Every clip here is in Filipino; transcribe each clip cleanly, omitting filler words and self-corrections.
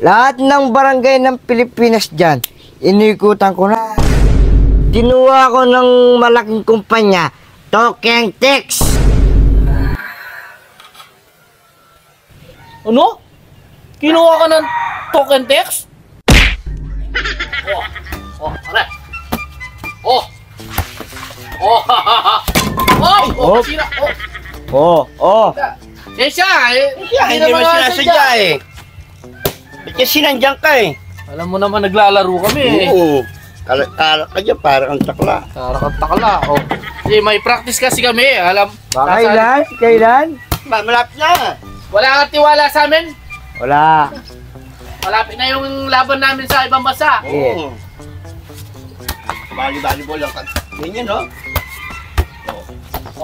Lahat ng barangay ng Pilipinas dyan, inikutan ko na. Tinuha ko ng malaking kumpanya, Token Text. Ano? Kinuha ka ng token text? Pare. Oh! Sira. Siya, Hindi naman sinasadya eh. Ba't kasi sinandyan ka eh? Alam mo naman naglalaro kami eh. Oo. Kala ka dyan, parang ang takla. Takla. Kasi may practice kasi kami. Alam. Kailan? Malapit na. Wala kang tiwala sa amin? Wala. Malapit na yung laban namin sa ibang bansa. Oo. Bali-volleyball lang. Ganyan, no?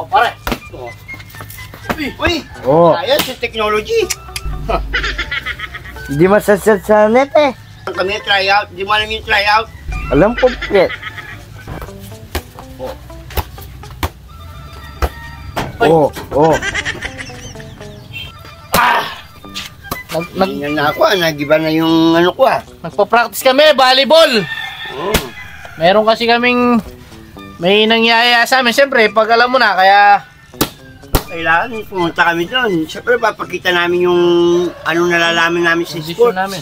Pare. Uy! Ayan, si technology. Hindi masasad sa net eh. Kami try out. Hindi mo alam yung try out. Alam ko, Pet. Ganyan na ako, nagiba na yung ano ko Nagpa-practice kami, volleyball. Meron kasi kaming may nangyayaya sa amin. Siyempre, pag alam mo na, kaya kailangan pumunta kami doon. Siyempre, papakita namin yung anong nalalaman namin sa sports namin.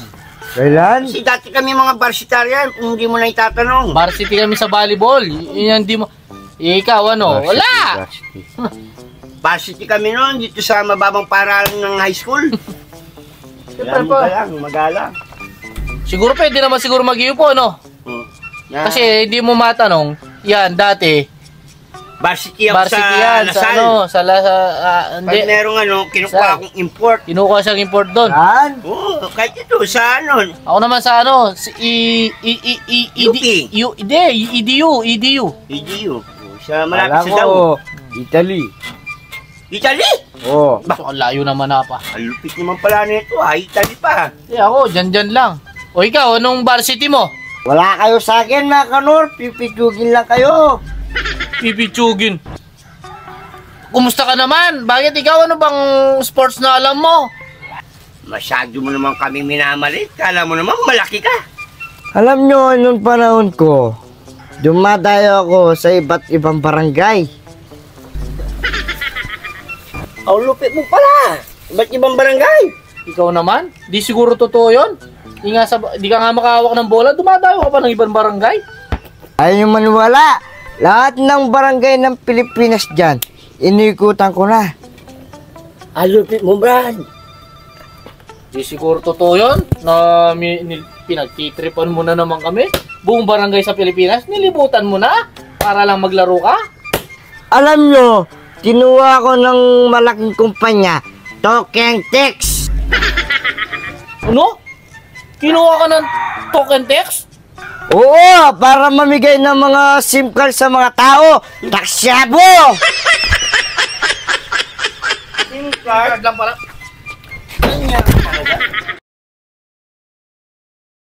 Kailan? Kasi dati kami mga varsitarian, kung hindi mo na itatanong. Varsity kami sa volleyball. Yan di mo. Ikaw ano? Wala! Varsity kami noon dito sa mababang paralan ng high school. Magalang. Siguro pwede naman siguro mag-iupo, no? Kasi hindi mo matanong, yan dati. Varsity ako sa yan, Lasal. Hindi. Pag merong kinukuha akong import. Kinukuha siyang import doon. Saan? Oo, kahit ito, sa ano. Ako naman sa ano, UP. EDU. EDU. Sa malapit sa Daw. Italy. Italy? Oo. So, ang layo naman na pa. Ang lupit naman pala nito, Italy pa. Ako, dyan lang. O ikaw, anong varsity mo? Wala kayo sa akin, mga kanor. Pipitsugin lang kayo. Pipitsugin. Kumusta ka naman? Bakit ikaw, ano bang sports na alam mo? Masyado mo naman kami minamalit. Kala mo naman malaki ka. Alam nyo, nung panahon ko, dumadayo ako sa iba't ibang barangay. Ang lupit mo pala. Ba't ibang barangay? Ikaw naman? Di siguro totoo yun? Di ka nga makahawak ng bola, dumadayo ka pa ng ibang barangay? Ayaw nyo maniwala. Lahat ng barangay ng Pilipinas dyan, inikutan ko na. Ang lupit mo, Brad. Di siguro totoo yun? Na pinagtitripan mo na naman kami? Buong barangay sa Pilipinas, nilibutan mo na? Para lang maglaro ka? Alam nyo, tinuha ko ng malaking kumpanya, Token Text. Ano? Kinuha ka ng token text? Oo, para mamigay ng mga SIM card sa mga tao. Taksyabo! SIM card lang pala. Ganyan talaga.